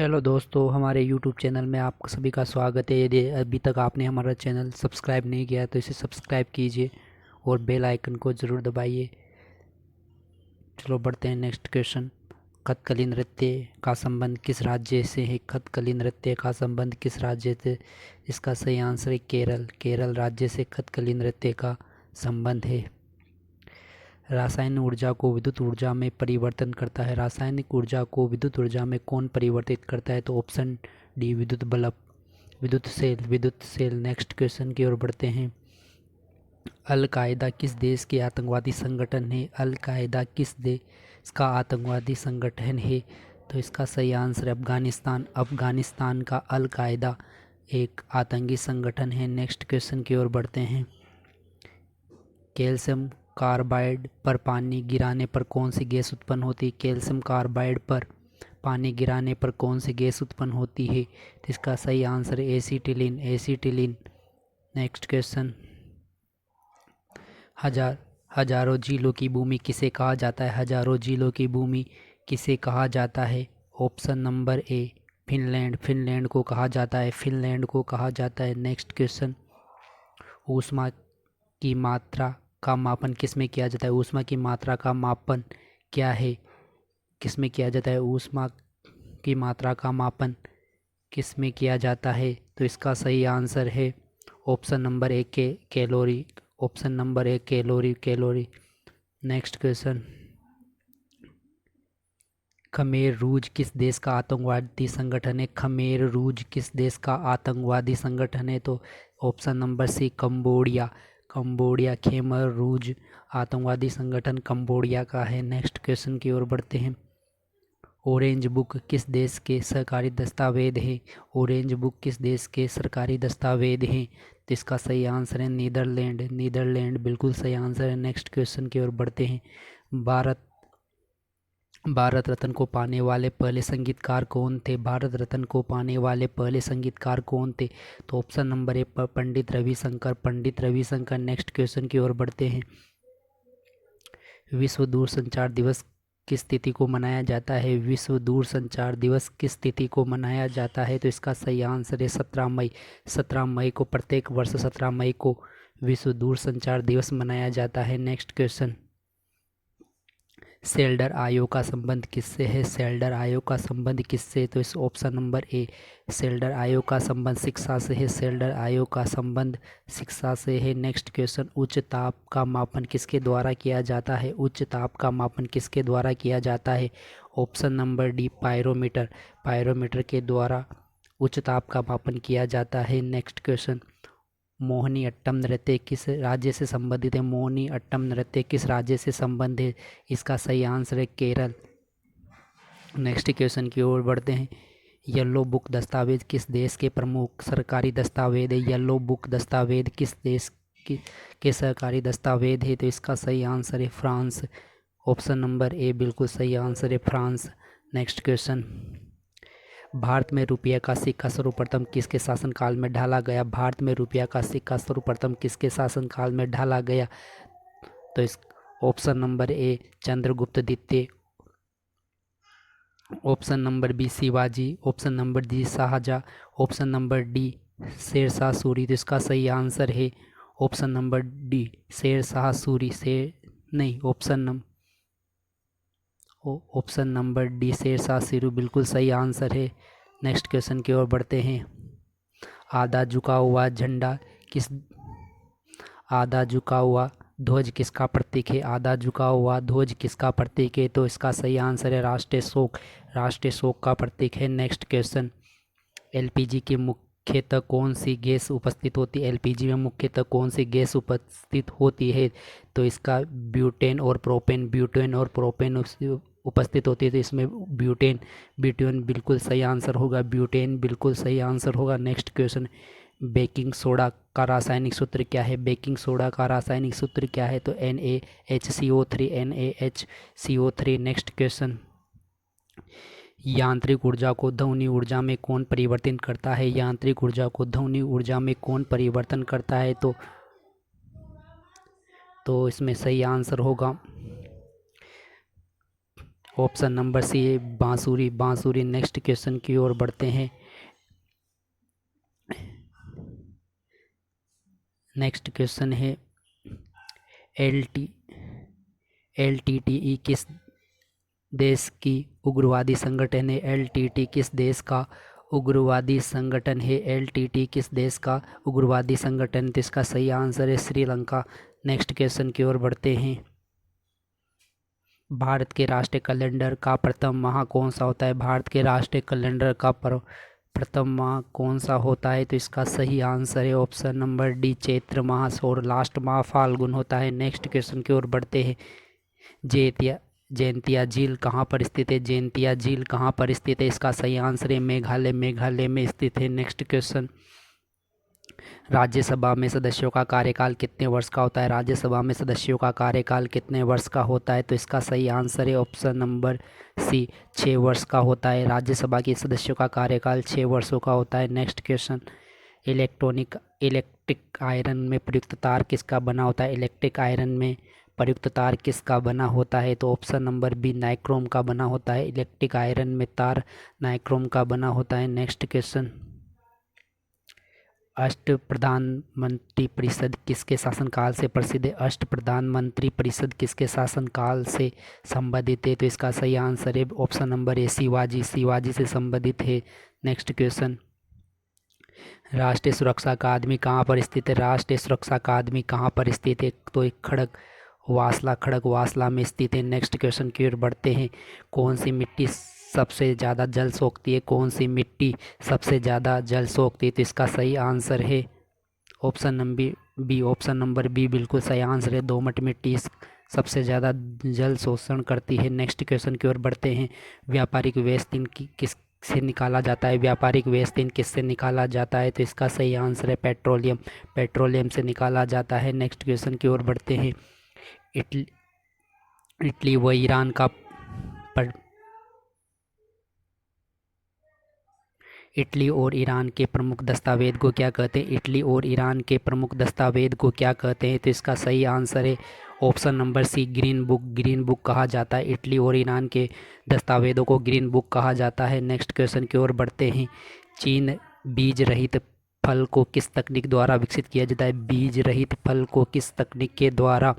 Hello दोस्तों, हमारे YouTube channel में आप सभी का स्वागत है। यदि अभी तक आपने हमारा चैनल सब्सक्राइब नहीं किया तो इसे सब्सक्राइब कीजिए और बेल आइकन को ज़रूर दबाइए। चलो बढ़ते हैं नेक्स्ट क्वेश्चन। कथकली नृत्य का संबंध किस राज्य से है? कथकली नृत्य का संबंध किस राज्य से? इसका सही आंसर है केरल। केरल राज्य से कथकली नृत्य का संबंध है। रासायनिक ऊर्जा को विद्युत ऊर्जा में परिवर्तन करता है। रासायनिक ऊर्जा को विद्युत ऊर्जा में कौन परिवर्तित करता है? तो ऑप्शन डी, विद्युत बल्ब, विद्युत सेल, विद्युत सेल। नेक्स्ट क्वेश्चन की ओर बढ़ते हैं। अल कायदा किस देश के आतंकवादी संगठन है? अल कायदा किस देश का आतंकवादी संगठन है? तो इसका सही आंसर है अफगानिस्तान। अफगानिस्तान का अल कायदा एक आतंकी संगठन है। नेक्स्ट क्वेश्चन की ओर बढ़ते हैं। कैल्शियम कार्बाइड पर पानी गिराने पर कौन सी गैस उत्पन्न होती है? कैल्शियम कार्बाइड पर पानी गिराने पर कौन सी गैस उत्पन्न होती है? तो इसका सही आंसर है एसीटिलीन। एसीटिलीन। Next question. हजारों झीलों की भूमि किसे कहा जाता है? हजारों झीलों की भूमि किसे कहा जाता है? ऑप्शन नंबर ए, फिनलैंड। फिनलैंड को कहा जाता है। फिनलैंड को कहा जाता है। Next question. ऊष्मा की मात्रा का मापन किस में किया जाता है? ऊष्मा की मात्रा का मापन क्या है? किस में किया जाता है? ऊष्मा की मात्रा का मापन किस में किया जाता है? तो इसका सही आंसर है ऑप्शन नंबर ए के कैलोरी। ऑप्शन नंबर ए calorie. Calorie. Next question. Khmer रूज किस देश का आतंकवादी संगठन है? खमेर रूज किस देश का आतंकवादी संगठन है? तो option number C, Cambodia. Cambodia. Khmer Rouge आतंकवादी संगठन कंबोडिया का है। नेक्स्ट क्वेश्चन की ओर बढ़ते हैं। ऑरेंज बुक किस देश के सरकारी दस्तावेज है? ऑरेंज बुक किस देश के सरकारी दस्तावेज हैं? तो इसका सही आंसर है नीदरलैंड। नीदरलैंड बिल्कुल सही आंसर है। नेक्स्ट क्वेश्चन की ओर बढ़ते हैं। भारत रत्न को पाने वाले पहले संगीतकार कौन थे? भारत रत्न को पाने वाले पहले संगीतकार कौन थे? तो ऑप्शन नंबर ए, पंडित रविशंकर। पंडित रविशंकर। नेक्स्ट क्वेश्चन की ओर बढ़ते हैं। विश्व दूरसंचार दिवस किस तिथि को मनाया जाता है? विश्व दूरसंचार दिवस किस तिथि को मनाया जाता है? तो इसका सही आंसर है 17 मई। 17 मई को, प्रत्येक वर्ष 17 मई को विश्व दूरसंचार दिवस मनाया जाता है। Next question. सेल्डर आयोग का संबंध किससे है? सेल्डर आयोग का संबंध किससे? तो इस ऑप्शन नंबर ए, सेल्डर आयोग का संबंध शिक्षा से है। सेल्डर आयोग का संबंध शिक्षा से है। Next question. उच्च ताप का मापन किसके द्वारा किया जाता है? उच्च ताप का मापन किसके द्वारा किया जाता है? Option number D, pyrometer. Pyrometer के द्वारा उच्च ताप का मापन किया जाता है। Next question. मोहिनी अट्टम नृत्य किस राज्य से संबंधित है? मोहिनी अट्टम नृत्य किस राज्य से संबंधित है? इसका सही आंसर है केरल। नेक्स्ट क्वेश्चन की ओर बढ़ते हैं। येलो बुक दस्तावेज किस देश के प्रमुख सरकारी दस्तावेज है? येलो बुक दस्तावेज किस देश के सरकारी दस्तावेज है? तो इसका सही आंसर है फ्रांस। ऑप्शन नंबर ए बिल्कुल सही आंसर है फ्रांस। Next question. भारत में रुपये का सिक्का सर्वप्रथम किसके शासनकाल में ढाला गया? भारत में रुपये का सिक्का सर्वप्रथम किसके शासनकाल में ढाला गया? तो इस ऑप्शन नंबर ए, चंद्रगुप्त द्वितीय। Option number B, Shivaji. Option number D, Shahjahan. Option number D, Sher Shah Suri. तो इसका सही आंसर है option number D, Sher Shah Suri. Option number D, Sher Shah Suri बिल्कुल सही आंसर है। नेक्स्ट क्वेश्चन की ओर बढ़ते हैं। आधा झुका हुआ झंडा किस आधा झुका हुआ ध्वज किसका प्रतीक है? आधा झुका हुआ ध्वज किसका प्रतीक है? तो इसका सही आंसर है राष्ट्रीय शोक। राष्ट्रीय शोक का प्रतीक है। Next question. एलपीजी के मुख्यतः कौन सी गैस उपस्थित होती है? एलपीजी में मुख्यतः कौन सी गैस उपस्थित होती है? तो इसका ब्यूटेन और प्रोपेन। ब्यूटेन और प्रोपेन उपस्थित होती है। तो इसमें ब्यूटेन ब्यूटेन बिल्कुल सही आंसर होगा। ब्यूटेन बिल्कुल सही आंसर होगा। Next question. बेकिंग सोडा का रासायनिक सूत्र क्या है? बेकिंग सोडा का रासायनिक सूत्र क्या है? तो NaHCO3। NaHCO3। Next question. यांत्रिक ऊर्जा को ध्वनि ऊर्जा में कौन परिवर्तित करता है? यांत्रिक ऊर्जा को ध्वनि ऊर्जा में कौन परिवर्तन करता है? तो इसमें सही आंसर होगा ऑप्शन नंबर सी है बांसुरी। बांसुरी। नेक्स्ट क्वेश्चन की ओर बढ़ते हैं। नेक्स्ट क्वेश्चन है LTTE किस देश की उग्रवादी संगठन है? LTT किस देश का उग्रवादी संगठन है? LTT किस देश का उग्रवादी संगठन? तो इसका सही आंसर है श्रीलंका। नेक्स्ट क्वेश्चन की ओर बढ़ते हैं। भारत के राष्ट्रीय कैलेंडर का प्रथम माह कौन सा होता है? भारत के राष्ट्रीय कैलेंडर का प्रथम माह कौन सा होता है? तो इसका सही आंसर है ऑप्शन नंबर डी चैत्र माह, और लास्ट माह फाल्गुन होता है। नेक्स्ट क्वेश्चन की ओर बढ़ते हैं। जैंतिया झील कहाँ पर स्थित है? जैंतिया झील कहाँ पर स्थित है? इसका सही आंसर है मेघालय। मेघालय में स्थित है। नेक्स्ट क्वेश्चन, राज्यसभा में सदस्यों का कार्यकाल कितने वर्ष का होता है? राज्यसभा में सदस्यों का कार्यकाल कितने वर्ष का होता है? तो इसका सही आंसर है ऑप्शन नंबर सी 6 वर्ष का होता है। राज्यसभा के सदस्यों का कार्यकाल 6 वर्षों का होता है। नेक्स्ट क्वेश्चन, इलेक्ट्रिक आयरन में प्रयुक्त तार किसका बना होता है? इलेक्ट्रिक आयरन में प्रयुक्त तार किसका बना होता है? तो ऑप्शन नंबर बी नाइक्रोम का बना होता है। इलेक्ट्रिक आयरन में तार नाइक्रोम का बना होता है। नेक्स्ट क्वेश्चन, अष्ट प्रधानमंत्री परिषद किसके शासनकाल से प्रसिद्ध है? अष्ट प्रधानमंत्री परिषद किसके शासनकाल से संबंधित है? तो इसका सही आंसर है ऑप्शन नंबर ए शिवाजी। शिवाजी से संबंधित है। नेक्स्ट क्वेश्चन, राष्ट्रीय सुरक्षा अकादमी कहाँ पर स्थित है? राष्ट्रीय सुरक्षा अकादमी कहाँ पर स्थित है? तो एक खड़ग वासला में स्थित है। नेक्स्ट क्वेश्चन की ओर बढ़ते हैं। कौन सी मिट्टी सबसे ज़्यादा जल सोखती है? कौन सी मिट्टी सबसे ज़्यादा जल सोखती है? तो इसका सही आंसर है option number B. Option number B बिल्कुल सही आंसर है। दोमट मिट्टी सबसे ज़्यादा जल शोषण करती है। नेक्स्ट क्वेश्चन की ओर बढ़ते हैं। व्यापारिक वेस्ट किस से निकाला जाता है? व्यापारिक वेस्ट किससे निकाला जाता है? तो इसका सही आंसर है पेट्रोलियम। पेट्रोलियम से निकाला जाता है। नेक्स्ट क्वेश्चन की ओर बढ़ते हैं। इटली व ईरान का इटली और ईरान के प्रमुख दस्तावेज को क्या कहते हैं? इटली और ईरान के प्रमुख दस्तावेज को क्या कहते हैं? तो इसका सही आंसर है option number C green book. Green book कहा जाता है। इटली और ईरान के दस्तावेजों को ग्रीन बुक कहा जाता है। नेक्स्ट क्वेश्चन की ओर बढ़ते हैं। चीन बीज रहित फल को किस तकनीक द्वारा विकसित किया जाता है? बीज रहित फल को किस तकनीक के द्वारा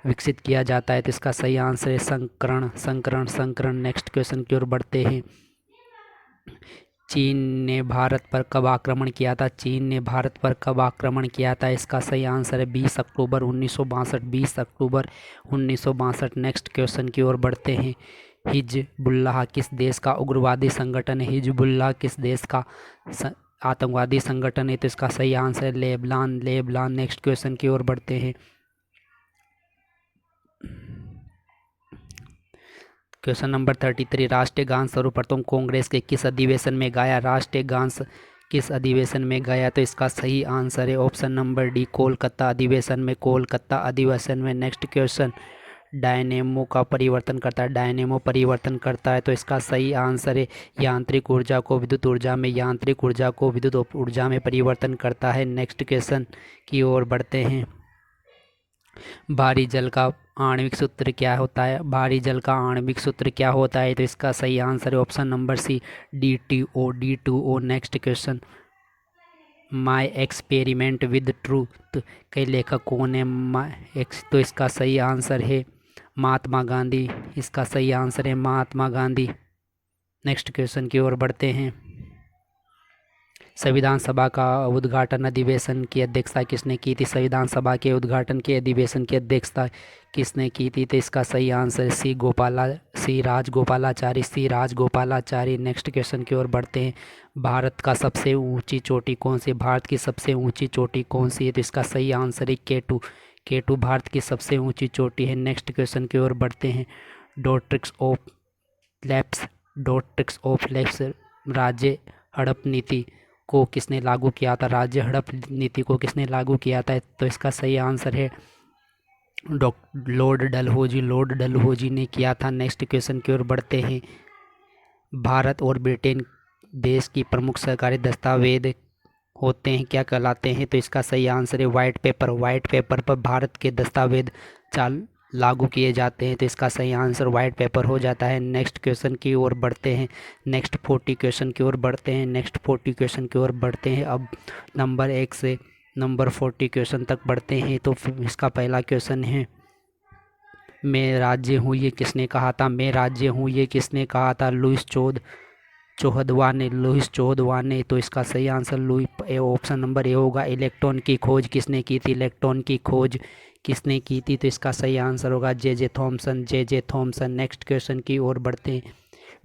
विकसित किया जाता है? तो इसका सही आंसर है संकरण। नेक्स्ट क्वेश्चन की ओर बढ़ते हैं। चीन ने भारत पर कब आक्रमण किया था? चीन ने भारत पर कब आक्रमण किया था? इसका सही आंसर है 20 अक्टूबर 1962। 20 अक्टूबर 1962। नेक्स्ट क्वेश्चन की ओर बढ़ते हैं। हिजबुल्लाह किस देश का उग्रवादी संगठन है? हिजबुल्लाह किस देश का आतंकवादी संगठन है? तो इसका सही आंसर है लेबनान। नेक्स्ट क्वेश्चन की ओर बढ़ते हैं। क्वेश्चन नंबर 33, राष्ट्रीय गान सर्वप्रथम कांग्रेस के किस अधिवेशन में गाया? राष्ट्रीय गान किस अधिवेशन में गाया? तो इसका सही आंसर है ऑप्शन नंबर डी कोलकाता अधिवेशन में। कोलकाता अधिवेशन में। नेक्स्ट क्वेश्चन, डायनेमो का परिवर्तन करता है। डायनेमो परिवर्तन करता है। तो इसका सही आंसर है यांत्रिक ऊर्जा को विद्युत ऊर्जा में। यांत्रिक ऊर्जा को विद्युत ऊर्जा में परिवर्तन करता है। नेक्स्ट क्वेश्चन की ओर बढ़ते हैं। भारी जल का आणविक सूत्र क्या होता है? भारी जल का आणविक सूत्र क्या होता है? तो इसका सही आंसर है option number C D2O। Next question, my experiment with truth के लेखक कौन है? तो इसका सही आंसर है महात्मा गांधी। इसका सही आंसर है महात्मा गांधी। नेक्स्ट क्वेश्चन की ओर बढ़ते हैं। संविधान सभा का उद्घाटन अधिवेशन की अध्यक्षता किसने की थी? संविधान सभा के उद्घाटन के अधिवेशन की अध्यक्षता किसने की थी? तो इसका सही answer C Rajagopalachari. Next question की ओर बढ़ते हैं। भारत का सबसे ऊंची चोटी कौन सी? भारत की सबसे ऊंची चोटी कौन सी है? तो इसका सही आंसर है K2 भारत की सबसे ऊंची चोटी है। नेक्स्ट क्वेश्चन की ओर बढ़ते हैं। डॉट्रिक्स ऑफ लैप्स राज्य हड़प नीति को किसने लागू किया था? राज्य हड़प नीति को किसने लागू किया था? तो इसका सही आंसर है लॉर्ड डलहौजी ने किया था। नेक्स्ट क्वेश्चन की ओर बढ़ते हैं। भारत और ब्रिटेन देश की प्रमुख सरकारी दस्तावेज होते हैं, क्या कहलाते हैं? तो इसका सही आंसर है व्हाइट पेपर। व्हाइट पेपर पर भारत के दस्तावेज लागू किए जाते हैं, तो इसका सही आंसर वाइट पेपर हो जाता है। नेक्स्ट क्वेश्चन की ओर बढ़ते हैं। नेक्स्ट 40 क्वेश्चन की ओर बढ़ते हैं। नेक्स्ट 40 क्वेश्चन की ओर बढ़ते हैं। अब नंबर 1 से नंबर 40 क्वेश्चन तक बढ़ते हैं। तो इसका पहला क्वेश्चन है, मैं राज्य हूँ ये किसने कहा था? मैं राज्य हूँ ये किसने कहा था? लुईस चौदहवां ने। तो इसका सही आंसर ऑप्शन नंबर ए होगा। इलेक्ट्रॉन की खोज किसने की थी? इलेक्ट्रॉन की खोज किसने की थी? तो इसका सही आंसर होगा जे थॉमसन। नेक्स्ट क्वेश्चन की ओर बढ़ते हैं।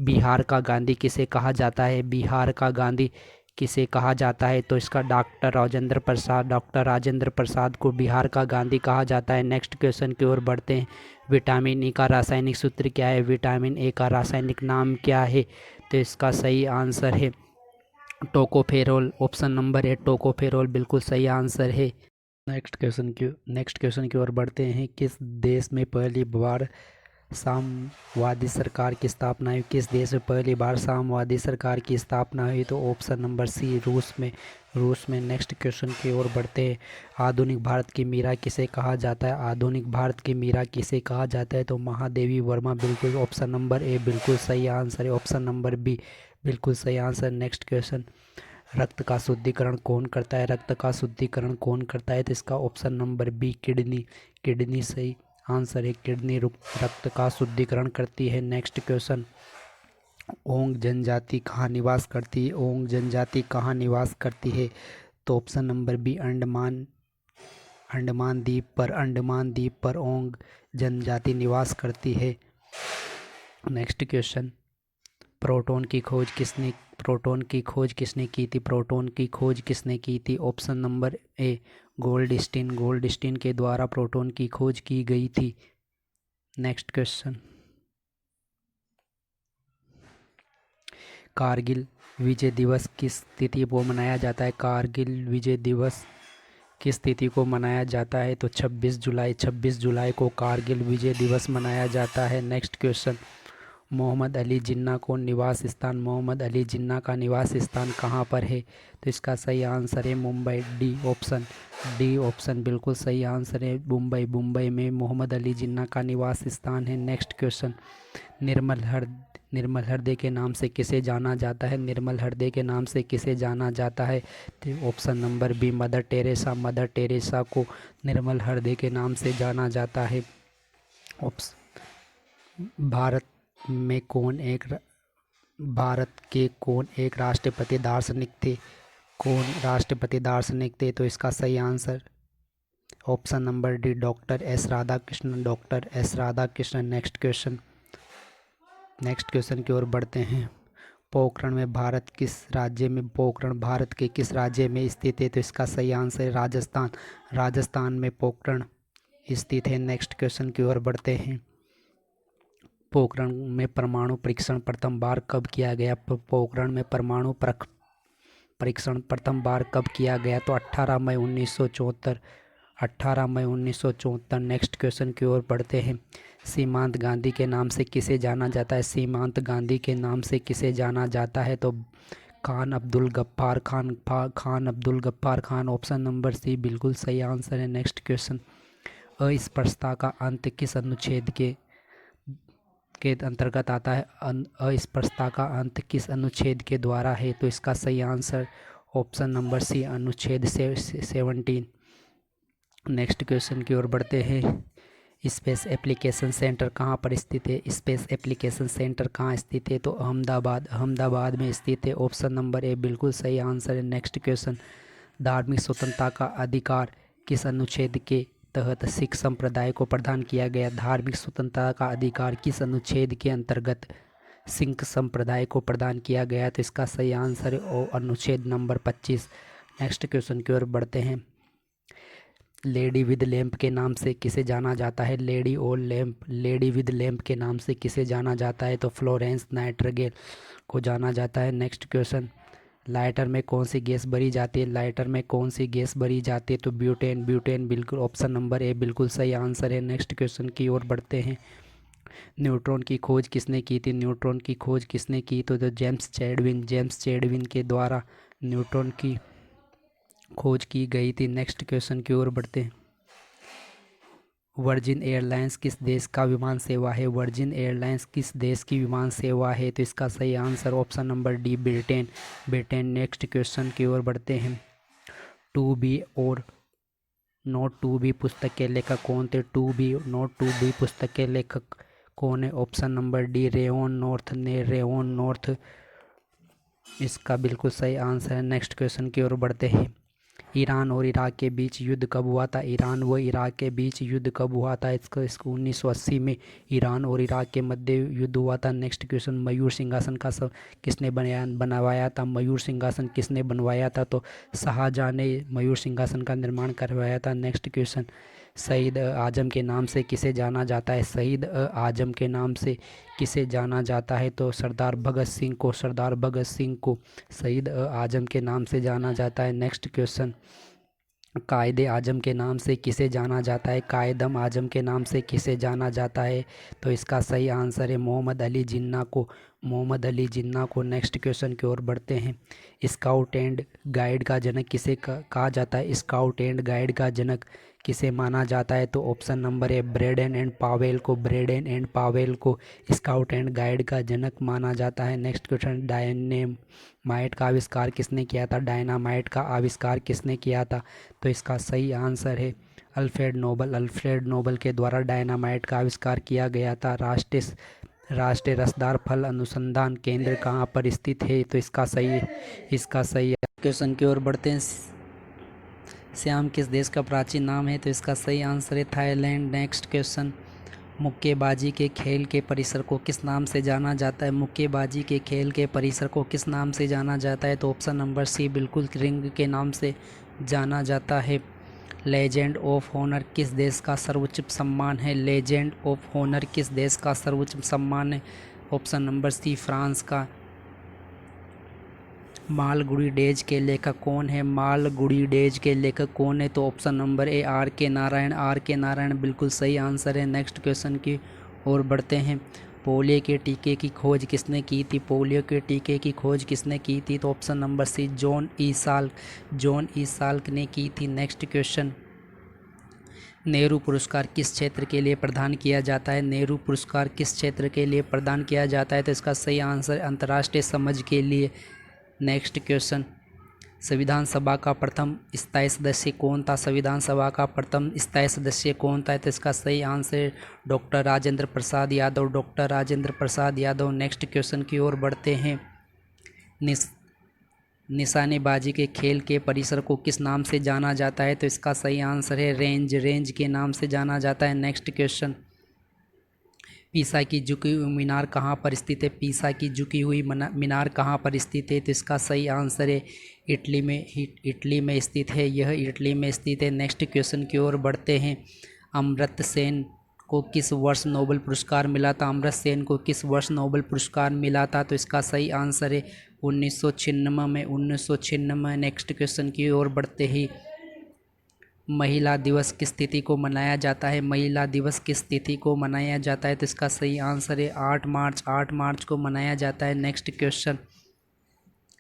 बिहार का गांधी किसे कहा जाता है? बिहार का गांधी किसे कहा जाता है? तो इसका डॉक्टर राजेंद्र प्रसाद को बिहार का गांधी कहा जाता है। नेक्स्ट क्वेश्चन की ओर बढ़ते हैं। विटामिन ई का रासायनिक सूत्र क्या है? विटामिन ए का रासायनिक नाम क्या है? तो इसका सही आंसर है टोकोफेरोल। ऑप्शन नंबर ए टोकोफेरोल बिल्कुल सही आंसर है। नेक्स्ट क्वेश्चन की ओर बढ़ते हैं। किस देश में पहली बार साम्यवादी सरकार की स्थापना हुई? किस देश में पहली बार साम्यवादी सरकार की स्थापना हुई? तो ऑप्शन नंबर सी रूस में। नेक्स्ट क्वेश्चन की ओर बढ़ते हैं। आधुनिक भारत की मीरा किसे कहा जाता है? आधुनिक भारत की मीरा किसे कहा जाता है? तो महादेवी वर्मा बिल्कुल ऑप्शन नंबर ए बिल्कुल सही आंसर है। ऑप्शन नंबर बी बिल्कुल सही आंसर। नेक्स्ट क्वेश्चन, रक्त का शुद्धिकरण कौन करता है? रक्त का शुद्धिकरण कौन करता है? तो इसका ऑप्शन नंबर बी किडनी सही आंसर है। किडनी रक्त का शुद्धिकरण करती है। नेक्स्ट क्वेश्चन, ओंग जनजाति कहाँ निवास करती है? ओंग जनजाति कहाँ निवास करती है? तो ऑप्शन नंबर बी अंडमान द्वीप पर ओंग जनजाति निवास करती है। नेक्स्ट क्वेश्चन, प्रोटॉन की खोज किसने की थी? प्रोटॉन की खोज किसने की थी? ऑप्शन नंबर ए गोल्डस्टीन के द्वारा प्रोटॉन की खोज की गई थी। नेक्स्ट क्वेश्चन, कारगिल विजय दिवस किस तिथि को मनाया जाता है? कारगिल विजय दिवस किस तिथि को मनाया जाता है? तो 26 जुलाई को कारगिल विजय दिवस मनाया जाता है। नेक्स्ट क्वेश्चन, मोहम्मद अली मोहम्मद अली जिन्ना का निवास स्थान कहाँ पर है? तो इसका सही आंसर है मुंबई। डी ऑप्शन बिल्कुल सही आंसर है। मुंबई में मोहम्मद अली जिन्ना का निवास स्थान है। नेक्स्ट क्वेश्चन, निर्मल हृदय के नाम से किसे जाना जाता है? निर्मल हृदय के नाम से किसे जाना जाता है? तो option number B Mother Teresa को निर्मल हृदय के नाम से जाना जाता है। भारत में भारत के कौन एक राष्ट्रपति दार्शनिक थे? तो इसका सही answer option number D doctor S Radhakrishnan. Next question की ओर बढ़ते हैं। पोखरण भारत के किस राज्य में स्थित है? तो इसका सही आंसर है राजस्थान में पोखरण स्थित है। नेक्स्ट क्वेश्चन की ओर बढ़ते हैं। पोखरण में परमाणु परीक्षण प्रथम बार कब किया गया? पोखरण में परमाणु परीक्षण प्रथम बार कब किया गया? तो 18 मई 1974। नेक्स्ट क्वेश्चन की ओर बढ़ते हैं। सीमांत गांधी के नाम से किसे जाना जाता है? सीमांत गांधी के नाम से किसे जाना जाता है? तो Khan Abdul Ghaffar Khan. Option number C बिल्कुल सही आंसर है। नेक्स्ट क्वेश्चन, अस्पृश्यता का अंत किस अनुच्छेद के अंतर्गत आता है? अस्पृश्यता का अंत किस अनुच्छेद के द्वारा है? तो इसका सही आंसर ऑप्शन नंबर सी अनुच्छेद 17। नेक्स्ट क्वेश्चन की ओर बढ़ते हैं। स्पेस एप्लीकेशन सेंटर कहाँ पर स्थित है? स्पेस एप्लीकेशन सेंटर कहाँ स्थित है? तो अहमदाबाद में स्थित है। ऑप्शन नंबर ए बिल्कुल सही आंसर है। नेक्स्ट क्वेश्चन, धार्मिक स्वतंत्रता का अधिकार किस अनुच्छेद के तहत सिख संप्रदाय को प्रदान किया गया? धार्मिक स्वतंत्रता का अधिकार किस अनुच्छेद के अंतर्गत सिख संप्रदाय को प्रदान किया गया? तो इसका सही आंसर है अनुच्छेद नंबर 25। नेक्स्ट क्वेश्चन की ओर बढ़ते हैं। लेडी विद लैंप के नाम से किसे जाना जाता है? लेडी विद लैंप के नाम से किसे जाना जाता है? तो फ्लोरेंस नाइटिंगेल को जाना जाता है। नेक्स्ट क्वेश्चन, लाइटर में कौन सी गैस भरी जाती है? तो ब्यूटेन बिल्कुल ऑप्शन नंबर ए बिल्कुल सही आंसर है। नेक्स्ट क्वेश्चन की ओर बढ़ते हैं। न्यूट्रॉन की खोज किसने की थी? तो जेम्स चैडविन के द्वारा न्यूट्रॉन की खोज की गई थी। नेक्स्ट क्वेश्चन की ओर बढ़ते हैं। वर्जिन एयरलाइंस किस देश का विमान सेवा है? वर्जिन एयरलाइंस किस देश की विमान सेवा है? तो इसका सही answer option number D, Britain. Britain. Next question की ओर बढ़ते हैं। टू बी और नॉट टू बी पुस्तक के लेखक कौन थे? To be not to be पुस्तक के लेखक कौन है? Option number D, Rayon North ने। रेओन नॉर्थ इसका बिल्कुल सही आंसर है। नेक्स्ट क्वेश्चन की ओर बढ़ते हैं। ईरान और इराक के बीच युद्ध कब हुआ था? ईरान व इराक के बीच युद्ध कब हुआ था? इसको 1980 में ईरान और इराक के मध्य युद्ध हुआ था। Next question. मयूर सिंहासन का किसने बनवाया था? मयूर सिंहासन किसने बनवाया था? तो शाहजहां ने मयूर सिंहासन का निर्माण करवाया था। Next question. शहीद आजम के नाम से किसे जाना जाता है? शहीद आजम के नाम से किसे जाना जाता है? तो सरदार भगत सिंह को। सरदार भगत सिंह को शहीद आजम के नाम से जाना जाता है। Next question. कायदे आजम के नाम से किसे जाना जाता है? कायदम आजम के नाम से किसे जाना जाता है? तो इसका सही आंसर है मोहम्मद अली जिन्ना को। मोहम्मद अली जिन्ना को। नेक्स्ट क्वेश्चन की ओर बढ़ते हैं। स्काउट एंड गाइड का जनक किसे कहा जाता है? स्काउट एंड गाइड का जनक किसे माना जाता है? तो option number A, Braden and Powell को। ब्रेडन एंड पावेल को स्काउट एंड गाइड का जनक माना जाता है। Next question. डायनेमाइट का आविष्कार किसने किया था? डायनामाइट का आविष्कार किसने किया था? तो इसका सही आंसर है अल्फ्रेड नोबल। अल्फ्रेड नोबल के द्वारा डायनामाइट का आविष्कार किया गया था। राष्ट्रीय रसदार फल अनुसंधान केंद्र कहाँ पर स्थित है? तो इसका सही क्वेश्चन की ओर बढ़ते हैं। श्याम किस देश का प्राचीन नाम है? तो इसका सही आंसर है थाईलैंड। Next question. मुक्केबाजी के खेल के परिसर को किस नाम से जाना जाता है? मुक्केबाजी के खेल के परिसर को किस नाम से जाना जाता है? तो ऑप्शन नंबर सी, बिल्कुल रिंग के नाम से जाना जाता है। लेजेंड ऑफ ऑनर किस देश का सर्वोच्च सम्मान है? लेजेंड ऑफ ऑनर किस देश का सर्वोच्च सम्मान है? ऑप्शन नंबर सी, फ्रांस का। मालगुडी डेज के लेखक कौन है? मालगुडी डेज के लेखक कौन है? तो ऑप्शन नंबर ए, आर के नारायण। आर के नारायण बिल्कुल सही आंसर है। नेक्स्ट क्वेश्चन की ओर बढ़ते हैं। पोलियो के टीके की खोज किसने की थी? पोलियो के टीके की खोज किसने की थी? तो option number C, John E Salk. John E Salk ने की थी। Next question. नेहरू पुरस्कार किस क्षेत्र के लिए प्रदान किया जाता है? नेहरू पुरस्कार किस क्षेत्र के लिए प्रदान किया जाता है? तो इसका सही आंसर अंतर्राष्ट्रीय समझ के लिए। Next question. संविधान सभा का प्रथम स्थायी सदस्य कौन था? संविधान सभा का प्रथम स्थायी सदस्य कौन था? तो इसका सही answer doctor Rajendra Prasad Yadav. Doctor Rajendra Prasad Yadav. Next question की ओर बढ़ते हैं। निशानेबाजी के खेल के परिसर को किस नाम से जाना जाता है? तो इसका सही आंसर है रेंज। रेंज के नाम से जाना जाता है। Next question. पीसा की झुकी हुई मीनार कहाँ पर स्थित है? पीसा की झुकी हुई मीनार कहाँ पर स्थित है? तो इसका सही आंसर है इटली में स्थित है। यह इटली में स्थित है। नेक्स्ट क्वेश्चन की ओर बढ़ते हैं। अमर्त्य सेन को किस वर्ष नोबेल पुरस्कार मिला था? अमर्त्य सेन को किस वर्ष नोबेल पुरस्कार मिला था? तो इसका सही आंसर है 1996 में। 1996। नेक्स्ट क्वेश्चन की ओर बढ़ते ही। महिला दिवस किस तिथि को मनाया जाता है? महिला दिवस किस तिथि को मनाया जाता है? तो इसका सही आंसर है 8 मार्च। 8 मार्च को मनाया जाता है। Next question.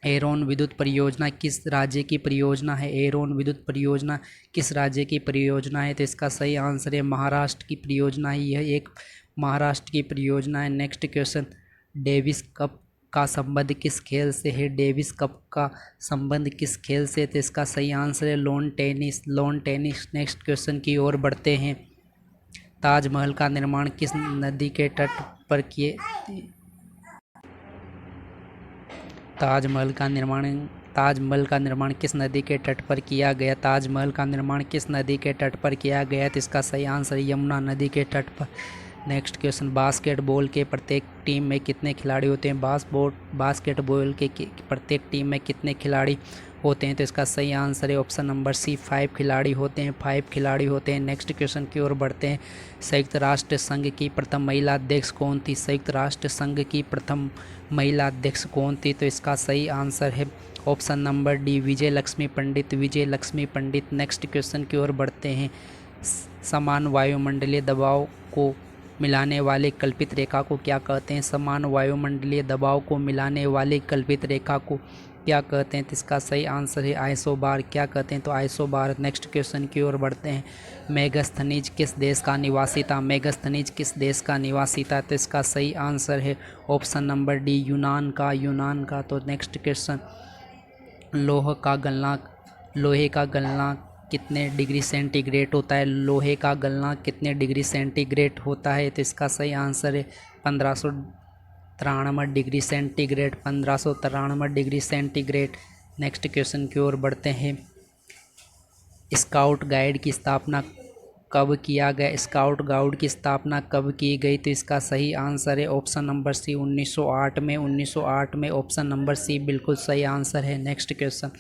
एरोन विद्युत परियोजना किस राज्य की परियोजना है? एरोन विद्युत परियोजना किस राज्य की परियोजना है? तो इसका सही आंसर है महाराष्ट्र की परियोजना है। यह एक महाराष्ट्र की परियोजना है। Next question. डेविस कप का संबंध किस खेल से है? डेविस कप का संबंध किस खेल से? तो इसका सही आंसर है lawn tennis. Lawn tennis. Next question की ओर बढ़ते हैं। ताजमहल का निर्माण किस नदी के तट पर किए? ताजमहल का निर्माण किस नदी के तट पर किया गया? ताजमहल का निर्माण किस नदी के तट पर किया गया? तो इसका सही आंसर यमुना नदी के तट पर। Next question. बास्केटबॉल के प्रत्येक टीम में कितने खिलाड़ी होते हैं? बास्केटबॉल के प्रत्येक टीम में कितने खिलाड़ी होते हैं? तो इसका सही आंसर है ऑप्शन नंबर सी, 5 खिलाड़ी होते हैं। 5 खिलाड़ी होते हैं। नेक्स्ट क्वेश्चन की ओर बढ़ते हैं। संयुक्त राष्ट्र संघ की प्रथम महिला अध्यक्ष कौन थी? संयुक्त राष्ट्र संघ की प्रथम महिला अध्यक्ष कौन थी? तो इसका सही आंसर है ऑप्शन नंबर डी, विजय लक्ष्मी पंडित। विजय लक्ष्मी पंडित। नेक्स्ट क्वेश्चन की ओर बढ़ते हैं। समान वायुमंडलीय दबाव को मिलाने वाले कल्पित रेखा को क्या कहते हैं? समान वायुमंडलीय दबाव को मिलाने वाली कल्पित रेखा को क्या कहते हैं, तो इसका सही आंसर है आइसोबार। क्या कहते हैं, तो आइसोबार। नेक्स्ट क्वेश्चन की ओर बढ़ते हैं। मेगास्थनीज किस देश का निवासी था? मेगास्थनीज किस देश का निवासी था? तो इसका सही आंसर है ऑप्शन नंबर डी, यूनान का। तो नेक्स्ट क्वेश्चन, लोहे का गलनांक कितने डिग्री सेंटीग्रेड होता है? लोहे का गलनांक कितने डिग्री सेंटीग्रेड होता है? तो इसका सही आंसर है 1593 degree centigrade. 1593 degree centigrade. Next question की ओर बढ़ते हैं। स्काउट गाइड की स्थापना कब किया गया? स्काउट गाइड की स्थापना कब की गई? तो इसका सही आंसर है ऑप्शन नंबर सी, 1908 में। 1908 में। ऑप्शन नंबर सी बिल्कुल सही आंसर है। नेक्स्ट क्वेश्चन,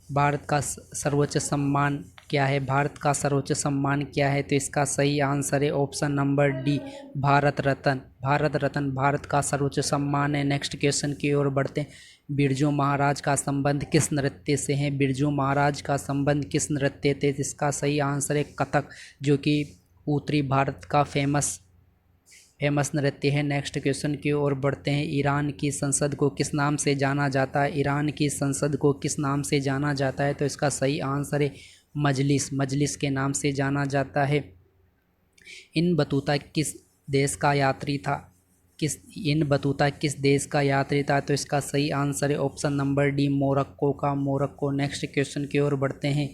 भारत का सर्वोच्च सम्मान क्या है? भारत का सर्वोच्च सम्मान क्या है? तो इसका सही आंसर है option number D, Bharat Ratna. Bharat का सर्वोच्च सम्मान है। नेक्स्ट क्वेश्चन की ओर बढ़ते हैं। बिरजू महाराज का संबंध किस नृत्य से है? बिरजू महाराज का संबंध किस नृत्य से? इसका सही आंसर है कथक, जो कि उत्तरी भारत का फेमस नृत्य है। नेक्स्ट क्वेश्चन की ओर बढ़ते हैं। ईरान की संसद को किस नाम से जाना जाता है? ईरान की संसद को किस नाम से जाना जाता है? तो इसका सही आंसर है मजलिस के नाम से जाना जाता है। इन बतूता किस देश का यात्री था? किस देश का यात्री था? तो इसका सही आंसर है ऑप्शन नंबर डी, मोरक्को का। नेक्स्ट क्वेश्चन की ओर बढ़ते हैं।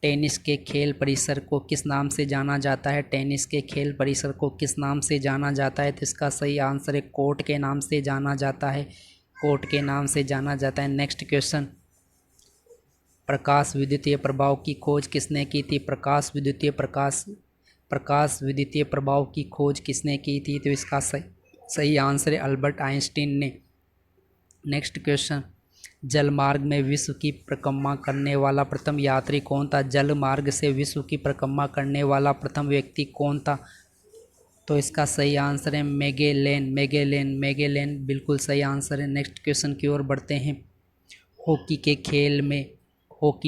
टेनिस के खेल परिसर को किस नाम से जाना जाता है? टेनिस के खेल परिसर को किस नाम से जाना जाता है? तो इसका सही आंसर है कोर्ट के नाम से जाना जाता है। नेक्स्ट क्वेश्चन, प्रकाश विद्युतीय प्रभाव की खोज किसने की थी? प्रकाश विद्युतीय प्रभाव की खोज किसने की थी? तो इसका सही आंसर है अल्बर्ट आइंस्टीन ने। नेक्स्ट क्वेश्चन, जल मार्ग में विश्व की परिक्रमा करने वाला प्रथम यात्री कौन था? जल मार्ग से विश्व की परिक्रमा करने वाला प्रथम व्यक्ति कौन था? तो इसका सही आंसर है मेगेलेन बिल्कुल सही आंसर है। नेक्स्ट क्वेश्चन की ओर बढ़ते हैं। हॉकी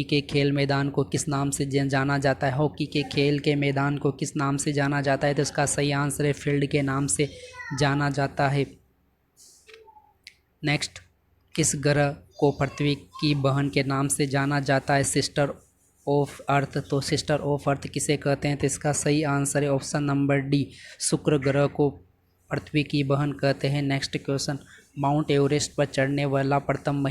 के खेल मैदान को किस नाम से जाना जाता है? हॉकी के खेल के मैदान को किस नाम से जाना जाता है? तो इसका सही आंसर है फील्ड के नाम से जाना जाता है। नेक्स्ट, किस ग्रह को पृथ्वी की बहन के नाम से जाना जाता है? Sister of earth. तो सिस्टर ऑफ अर्थ किसे कहते हैं? तो इसका सही आंसर है ऑप्शन नंबर डी, शुक्र ग्रह को पृथ्वी की बहन कहते हैं। नेक्स्ट क्वेश्चन, माउंट एवरेस्ट पर चढ़ने वाला प्रथम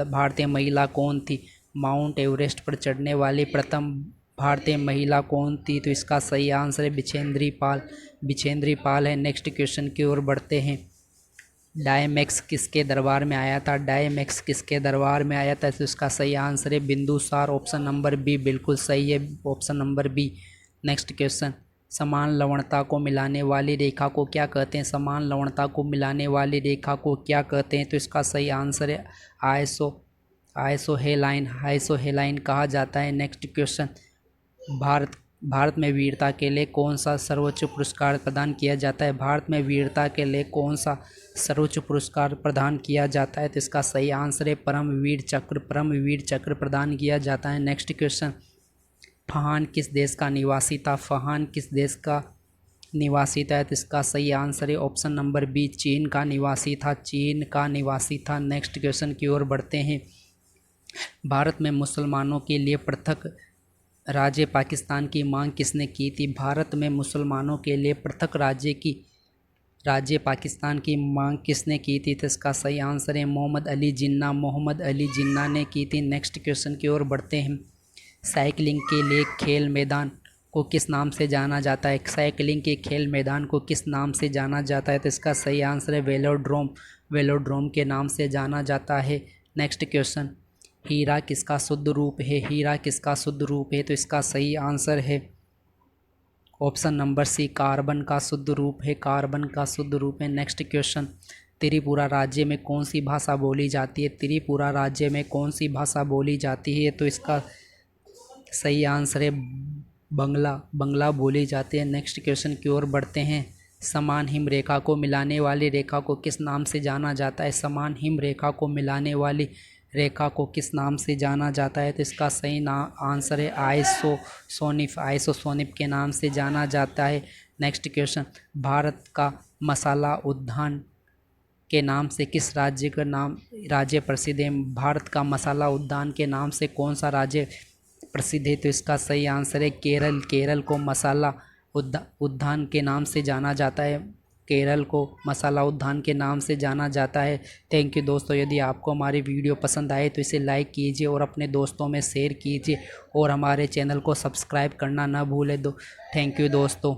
भारतीय महिला कौन थी? माउंट एवरेस्ट पर चढ़ने वाली प्रथम भारतीय महिला कौन थी? तो इसका सही आंसर है बिछेंद्री पाल है। नेक्स्ट क्वेश्चन की ओर बढ़ते हैं। डायमैक्स किसके दरबार में आया था? तो इसका सही आंसर है बिंदुसार। ऑप्शन नंबर बी बिल्कुल सही है, option number B. Next question, समान लवणता को मिलाने वाली रेखा को क्या कहते हैं? समान लवणता को मिलाने वाली रेखा को क्या कहते हैं? तो इसका सही आंसर है आइसोहेलाइन कहा जाता है। नेक्स्ट क्वेश्चन, भारत में वीरता के लिए कौन सा सर्वोच्च पुरस्कार प्रदान किया जाता है? भारत में वीरता के लिए कौन सा सर्वोच्च पुरस्कार प्रदान किया जाता है? तो इसका सही आंसर है परमवीर चक्र प्रदान किया जाता है। नेक्स्ट क्वेश्चन, फहान किस देश का निवासी था? तो इसका सही आंसर है ऑप्शन नंबर बी, चीन का निवासी था। नेक्स्ट क्वेश्चन की ओर बढ़ते हैं। भारत में मुसलमानों के लिए पृथक राज्य पाकिस्तान की मांग किसने की थी? भारत में मुसलमानों के लिए पृथक राज्य पाकिस्तान की मांग किसने की थी? तो इसका सही आंसर है मोहम्मद अली जिन्ना ने की थी। नेक्स्ट क्वेश्चन की ओर बढ़ते हैं। साइकिलिंग के लिए खेल मैदान को किस नाम से जाना जाता है? तो इसका सही आंसर है वेलोड्रोम के नाम से जाना जाता है। नेक्स्ट क्वेश्चन, हीरा किसका शुद्ध रूप है? तो इसका सही आंसर है ऑप्शन नंबर सी, कार्बन का शुद्ध रूप है। नेक्स्ट क्वेश्चन, त्रिपुरा राज्य में कौन सी भाषा बोली जाती है? तो इसका सही आंसर है बंगला बोली जाती है। नेक्स्ट क्वेश्चन की ओर बढ़ते हैं। समान हिम रेखा को मिलाने वाली रेखा को किस नाम से जाना जाता है? समान हिम रेखा को मिलाने वाली रेखा को किस नाम से जाना जाता है? तो इसका सही आंसर है आइसोसोनिफ के नाम से जाना जाता है। नेक्स्ट क्वेश्चन, भारत का मसाला उद्यान के नाम से किस राज्य प्रसिद्ध है? भारत का मसाला उद्यान के नाम से कौन सा राज्य प्रसिद्ध है? तो इसका सही आंसर है केरल। केरल को मसाला उद्यान के नाम से जाना जाता है। केरल को मसाला उद्यान के नाम से जाना जाता है। थैंक यू दोस्तों। यदि आपको हमारी वीडियो पसंद आए तो इसे लाइक कीजिए और अपने दोस्तों में शेयर कीजिए और हमारे चैनल को सब्सक्राइब करना ना भूलें। थैंक यू दोस्तों।